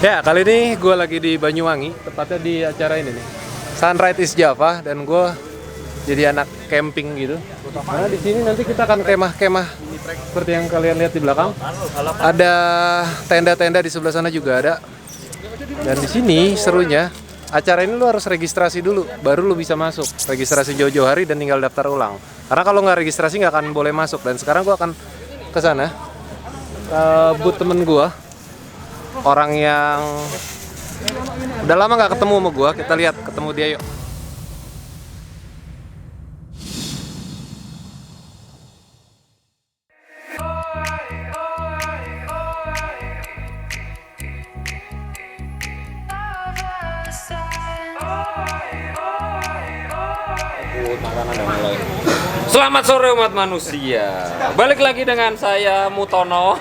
Ya, kali ini gue lagi di Banyuwangi, tepatnya di acara ini nih, Sunrise is Java, dan gue jadi anak camping gitu. Nah, di sini nanti kita akan kemah-kemah seperti yang kalian lihat di belakang. Ada tenda-tenda di sebelah sana juga ada. Dan di sini serunya, acara ini lu harus registrasi dulu, baru lu bisa masuk. Registrasi jauh-jauh hari dan tinggal daftar ulang. Karena kalau nggak registrasi nggak akan boleh masuk. Dan sekarang gue akan ke sana, booth temen gue. Orang yang udah lama nggak ketemu sama gua, kita lihat ketemu dia yuk. Selamat sore umat manusia. Balik lagi dengan saya Mutono.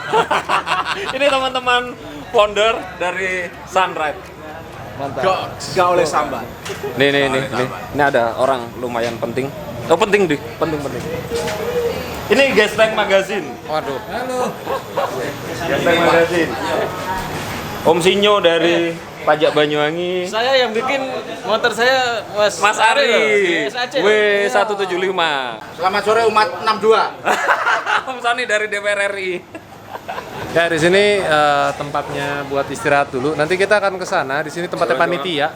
Ini teman-teman founder dari Sunrise. Mantap. Gak oleh sambat. Nih. Ini ada orang lumayan penting. Oh, penting. Ini Gesteng Magazine. Waduh. Halo. Gesteng Magazine. Om Sinyo dari Pajak Banyuwangi. Saya yang bikin motor saya Mas Ari. W175. Selamat sore umat 62. Om Sani dari DPR RI. Ya, di sini tempatnya buat istirahat dulu. Nanti kita akan ke sana. Di sini tempatnya panitia.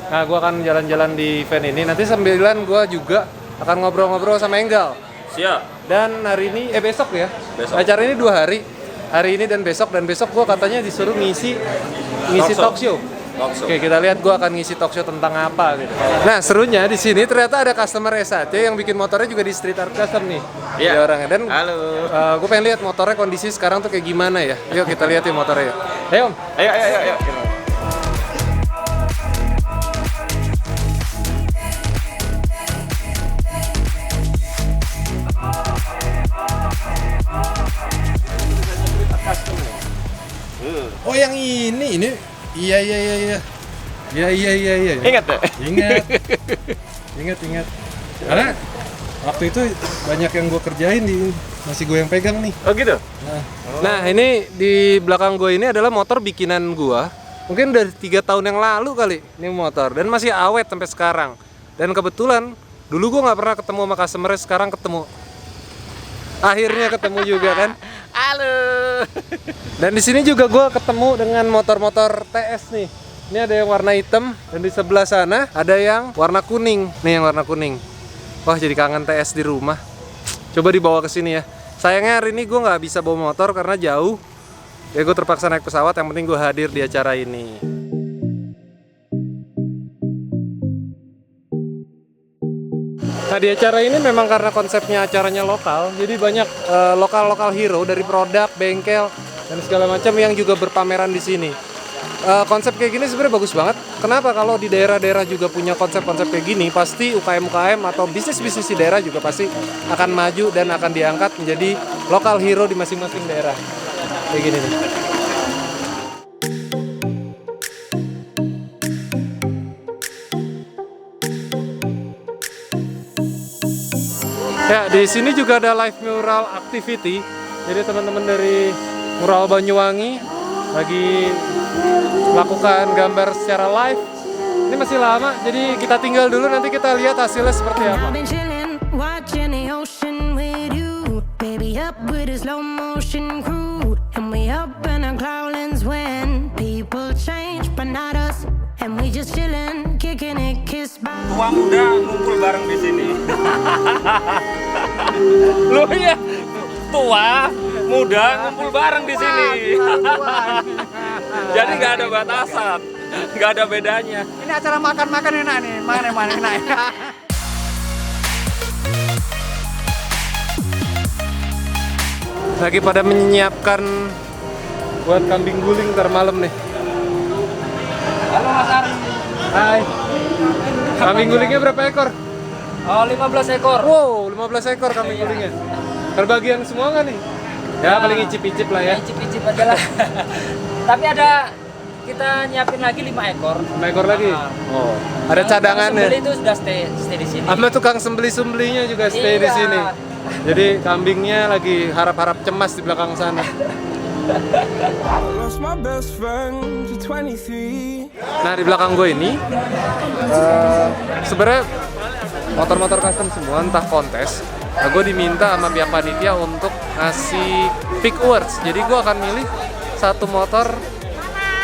Nah, gua akan jalan-jalan di event ini. Nanti sambilan gua juga akan ngobrol-ngobrol sama Enggal. Siap. Dan hari ini besok ya. Besok. Acara ini 2 hari. Hari ini dan besok gua katanya disuruh ngisi talk show. Oke, kita lihat gua akan ngisi talk show tentang apa gitu. Nah, serunya di sini ternyata ada customer SAC yang bikin motornya juga di Street Art Custom nih. Iya. Dia orangnya. Dan Halo. gue pengen lihat motornya kondisi sekarang tuh kayak gimana ya. Yuk kita lihat ya motornya. Ayo Om. Ayo. Oh, yang ini. Iya. Ingat deh. Ingat. Karena waktu itu banyak yang gue kerjain masih gue yang pegang nih. Oh gitu. Nah, ini di belakang gue ini adalah motor bikinan gue. Mungkin udah 3 tahun yang lalu kali ini motor, dan masih awet sampai sekarang. Dan kebetulan dulu gue nggak pernah ketemu sama customer, sekarang ketemu. Akhirnya ketemu juga kan. Halo. Dan di sini juga gue ketemu dengan motor-motor TS nih. Ini ada yang warna hitam, dan di sebelah sana ada yang warna kuning. Nih yang warna kuning. Wah, jadi kangen TS di rumah. Coba dibawa ke sini ya. Sayangnya hari ini gue nggak bisa bawa motor karena jauh. Ya gue terpaksa naik pesawat. Yang penting gue hadir di acara ini. Nah, di acara ini memang karena konsepnya acaranya lokal, jadi banyak lokal hero dari produk, bengkel, dan segala macam yang juga berpameran di sini. Konsep kayak gini sebenarnya bagus banget. Kenapa? Kalau di daerah-daerah juga punya konsep-konsep kayak gini, pasti UKM-UKM atau bisnis-bisnis di daerah juga pasti akan maju dan akan diangkat menjadi lokal hero di masing-masing daerah. Kayak gini nih. Ya, di sini juga ada live mural activity. Jadi teman-teman dari Mural Banyuwangi lagi melakukan gambar secara live. Ini masih lama, jadi kita tinggal dulu, nanti kita lihat hasilnya seperti apa. Tua muda ngumpul bareng di sini. Lu ya, tua muda ngumpul bareng di sini. Jadi nggak ada batasan, nggak ada bedanya. Ini acara makan-makan enak nih, mana enak. Lagi pada menyiapkan buat kambing guling ntar malam nih. Halo Mas Ari. Hai. Kambing gulingnya berapa ekor? Oh, 15 ekor. Wow, 15 ekor kambing gulingnya. Terbagian semua nggak nih? Ya, paling icip-icip lah ya. Icip-icip aja lah. Tapi kita nyiapin lagi 5 ekor. 5 ekor lagi? Oh, ada cadangannya. Sembeli itu sudah stay di sini. Sama tukang sembeli-sembelinya juga stay di Iya. sini. Jadi kambingnya lagi harap-harap cemas di belakang sana. Lost my best friend to 23. Nah di belakang gue ini sebenarnya motor-motor custom semua, entah kontes. Nah, gue diminta sama pihak panitia untuk ngasih pick awards. Jadi gue akan milih satu motor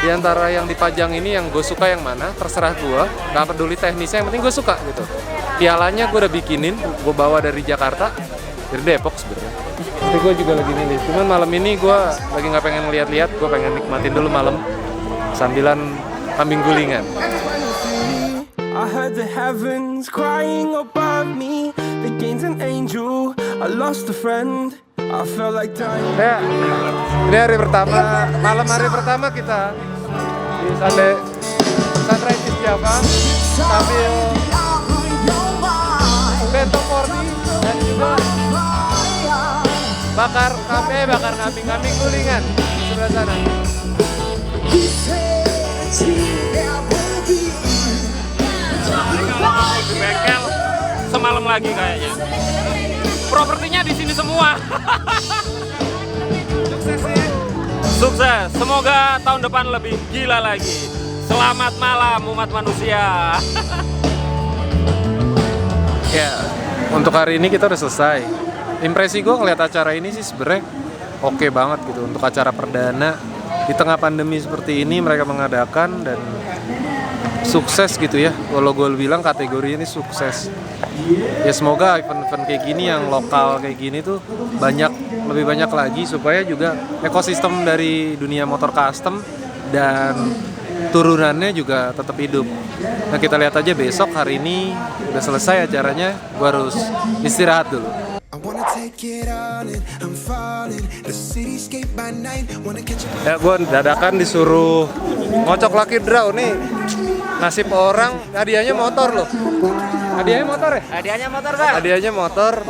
di antara yang dipajang ini yang gue suka yang mana, terserah gue. Gak peduli teknisnya, yang penting gue suka gitu. Pialanya gue udah bikinin, gue bawa dari Jakarta, dari Depok sebenarnya. Tapi gue juga lagi milih. Cuman malam ini gue lagi nggak pengen lihat-lihat, gue pengen nikmatin dulu malam sambilan kambing gulingan. I heard the heavens crying above me. The gain's an angel, I lost a friend. I felt like dying. Ya, ini hari pertama, malam hari pertama kita di Sunrise is Java sambil bento 40 dan juga bakar kambing gulingan di sebelah sana. Di bengkel semalam lagi kayaknya. Propertinya di sini semua. Sukses. Semoga tahun depan lebih gila lagi. Selamat malam umat manusia. Ya, untuk hari ini kita udah selesai. Impresi gue ngeliat acara ini sih sebenarnya oke banget gitu. Untuk acara perdana di tengah pandemi seperti ini mereka mengadakan dan sukses gitu ya. Kalau gue bilang kategori ini sukses. Ya semoga event-event kayak gini yang lokal kayak gini tuh lebih banyak lagi supaya juga ekosistem dari dunia motor custom dan turunannya juga tetap hidup. Nah kita lihat aja besok, hari ini udah selesai acaranya, gue harus istirahat dulu. Ya gue dadakan disuruh ngocok Lucky Draw nih. Nasib orang, hadiahnya motor loh. Hadiahnya motor ya? Hadiahnya motor, Bang. Hadiahnya motor.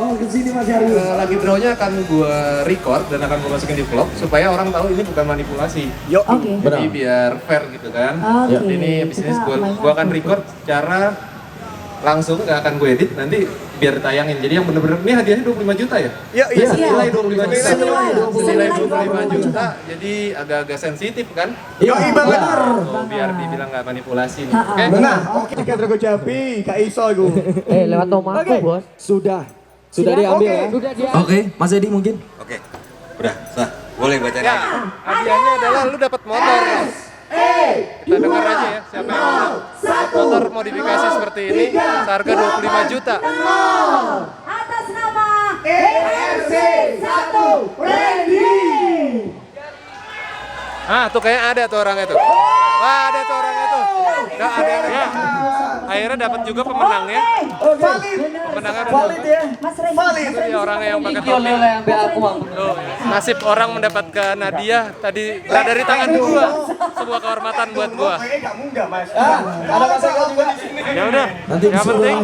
Lucky Draw-nya akan gue record dan akan gue masukin di vlog supaya orang tahu ini bukan manipulasi. Jadi biar fair gitu kan. Jadi ini bisnis gue akan record secara langsung, nggak akan gue edit, nanti biar tayangin. Jadi yang bener-bener, ini hadiahnya 25 juta ya? Iya, senilai 25 juta. Senilai 25 juta, jadi agak-agak sensitif kan? Yoi banget. Biar dibilang nggak manipulasi nih. Oke? Benar. Oke, Kak Drago Japi, Kak Iso iku. Lewat tomaku, Bos. Sudah diambil ya. Sudah dia. Oke, Mas Edi mungkin? Oke, udah, sah. Boleh baca Ya, lagi. hadiahnya adalah lu dapat motor. Kita dengar aja ya, siapa yang mau dapat motor modifikasi seperti ini, seharga 25 juta. Atas nama ERC 1 Randy. Ah, tuh kayaknya ada tuh orangnya tuh. Wah, ada tuh orangnya tuh. Nggak ada yang ya. Akhirnya dapat juga pemenangnya. Pemenangnya Valid ya. Mas Randy. Valid. Ini orangnya yang pakai Iki oleh topi. yang bel aku mang. Tuh, nasib orang mendapatkan hadiah tadi dari tangan gua. Sebuah kehormatan buat gua. Kayaknya nggak munggah, Mas. Ada Mas Eko juga di sini. Ya udah, yang penting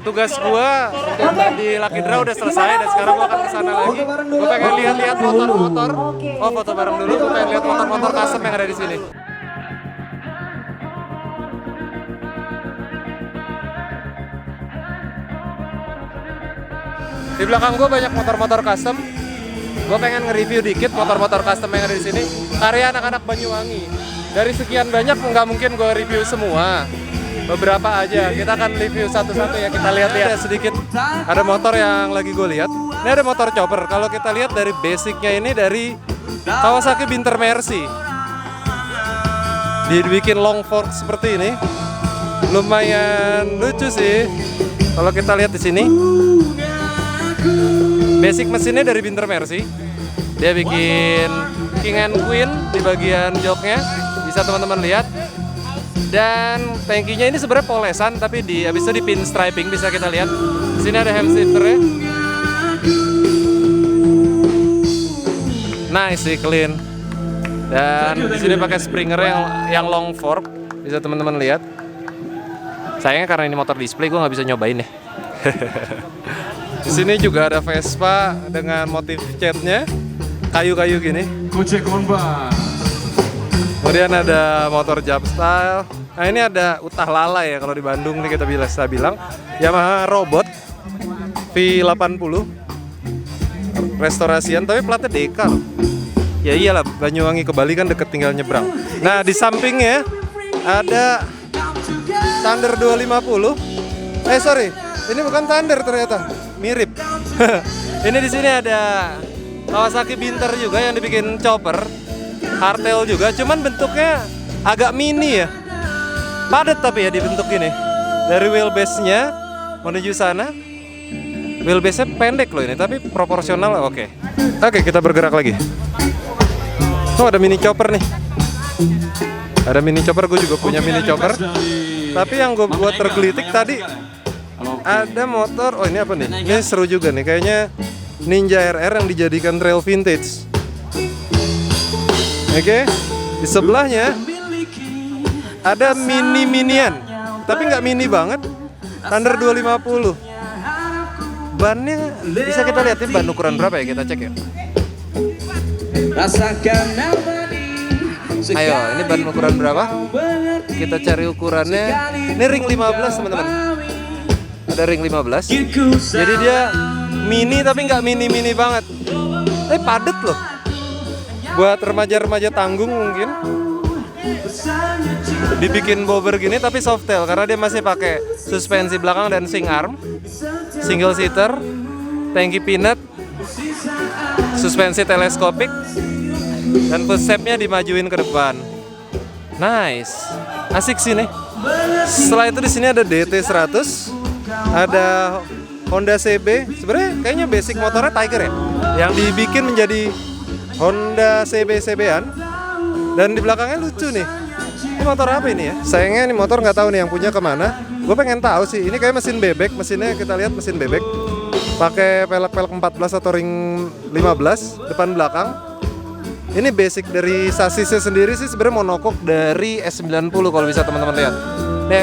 tugas gua di Lucky Draw udah selesai dan sekarang gua akan kesana lagi. Gua pengen lihat-lihat motor-motor. Oh, foto bareng dulu. Gua pengen lihat motor-motor custom yang ada di sini. Di belakang gua banyak motor-motor custom. Gue pengen nge-review dikit motor-motor custom yang ada di sini. Karya anak-anak Banyuwangi. Dari sekian banyak nggak mungkin gue review semua. Beberapa aja. Kita akan review satu-satu ya. Kita lihat-lihat sedikit. Ada motor yang lagi gue lihat. Ini ada motor chopper. Kalau kita lihat dari basicnya ini dari Kawasaki Binter Mercy. Dibikin long fork seperti ini. Lumayan lucu sih. Kalau kita lihat di sini. Basic mesinnya dari Binter Mercy. Dia bikin King and Queen di bagian joknya, bisa teman-teman lihat. Dan tangkinya ini sebenarnya polesan, tapi habis itu di pin striping bisa kita lihat. Di sini ada hand shifternya. Nice sih, clean. Dan di sini pakai springer yang long fork, bisa teman-teman lihat. Sayangnya karena ini motor display, gue nggak bisa nyobain ya. Di sini juga ada Vespa dengan motif catnya kayu-kayu gini. Kemudian ada motor jump style. Nah ini ada Utah Lala ya kalau di Bandung nih kita bilang. Yamaha Robot V80 restorasian tapi platnya Deka loh. Ya iyalah, Banyuwangi ke Bali kan deket, tinggal nyebrang. Nah, di sampingnya ada Thunder 250. Sorry, ini bukan Thunder ternyata, mirip. Ini di sini ada Kawasaki Binter juga yang dibikin chopper, hardtail juga, cuman bentuknya agak mini ya. Padat tapi ya dibentuk ini. Dari wheelbase-nya menuju sana, wheelbase-nya pendek loh ini, tapi proporsional oke. Oke, kita bergerak lagi. Oh, ada mini chopper nih. Ada mini chopper, gue juga punya mini chopper. Tapi yang gue buat tergelitik tadi ada motor. Oh, ini apa nih? Ini seru juga nih, kayaknya Ninja RR yang dijadikan trail vintage. Oke, di sebelahnya ada mini-minian, tapi nggak mini banget. Thunder 250. Bannya bisa kita lihat ban ukuran berapa ya? Kita cek ya. Ayo, ini ban ukuran berapa? Kita cari ukurannya. Ini ring 15 teman-teman. Ada ring 15. Jadi dia mini tapi nggak mini-mini banget. Tapi padet loh. Buat remaja-remaja tanggung mungkin. Dibikin bobber gini tapi softail karena dia masih pakai suspensi belakang dan swing arm. Single seater, tangki peanut, suspensi teleskopik, dan footstepnya dimajuin ke depan. Nice, asik sih nih. Setelah itu di sini ada DT 100, ada Honda CB. Sebenarnya kayaknya basic motornya Tiger ya, yang dibikin menjadi Honda CB-CB-an. Dan di belakangnya lucu nih. Ini motor apa ini ya? Sayangnya ini motor nggak tahu nih yang punya kemana. Gue pengen tahu sih. Ini kayak mesin bebek. Mesinnya kita lihat mesin bebek. Pakai pelek-pelek 14 atau ring 15 depan belakang. Ini basic dari sasisnya sendiri sih sebenarnya monokok dari S90 kalau bisa teman-teman lihat. Ini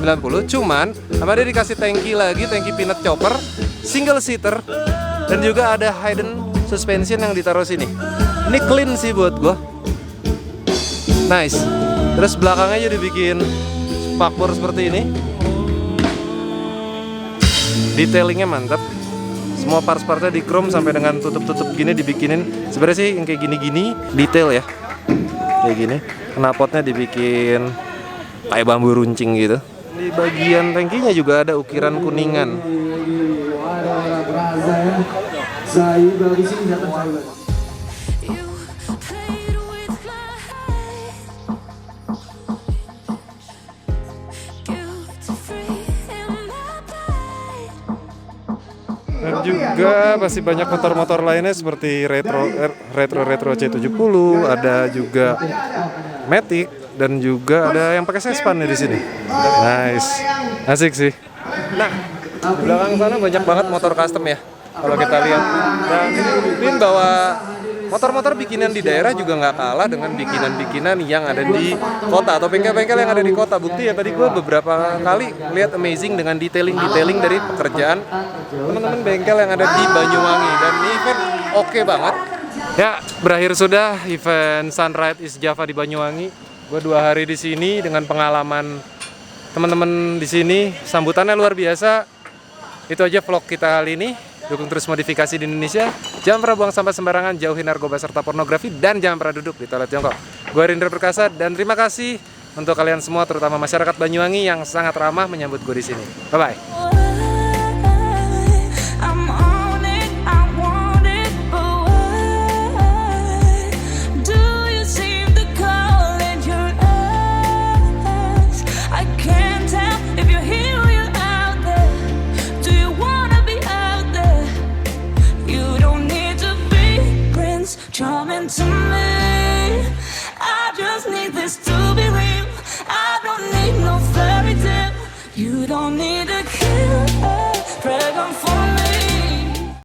90, cuman sama dia dikasih tangki lagi, tangki peanut chopper, single seater, dan juga ada hidden suspension yang ditaruh sini. Ini clean sih buat gue. Nice. Terus belakangnya juga dibikin spakbor seperti ini. Detailingnya mantap. Semua parts-partnya di chrome sampai dengan tutup-tutup gini dibikinin. Sebenarnya sih yang kayak gini-gini detail ya. Kayak gini. Knalpotnya dibikin kayak bambu runcing gitu. Di bagian tangkinya juga ada ukiran kuningan. Dan juga masih banyak motor-motor lainnya seperti retro C70, ada juga Matic, dan juga ada yang pakai sespan nih di sini. Nice, asik sih. Nah, di belakang sana banyak banget motor custom ya, kalau kita lihat. Dan ini buktiin bahwa motor-motor bikinan di daerah juga nggak kalah dengan bikinan-bikinan yang ada di kota atau bengkel-bengkel yang ada di kota. Bukti ya, tadi gue beberapa kali lihat amazing dengan detailing dari pekerjaan teman-teman bengkel yang ada di Banyuwangi. Dan ini event oke banget. Ya, berakhir sudah event Sunride is Java di Banyuwangi. Gue 2 hari di sini dengan pengalaman teman-teman di sini. Sambutannya luar biasa. Itu aja vlog kita kali ini. Dukung terus modifikasi di Indonesia. Jangan pernah buang sampah sembarangan, jauhi narkoba serta pornografi, dan jangan pernah duduk di toilet jongkok. Gue Rindra Perkasa dan terima kasih untuk kalian semua, terutama masyarakat Banyuwangi yang sangat ramah menyambut gue di sini. Bye bye. Coming to me, I just need this to be real. I don't need no fairy tale. You don't need a killer, dragon for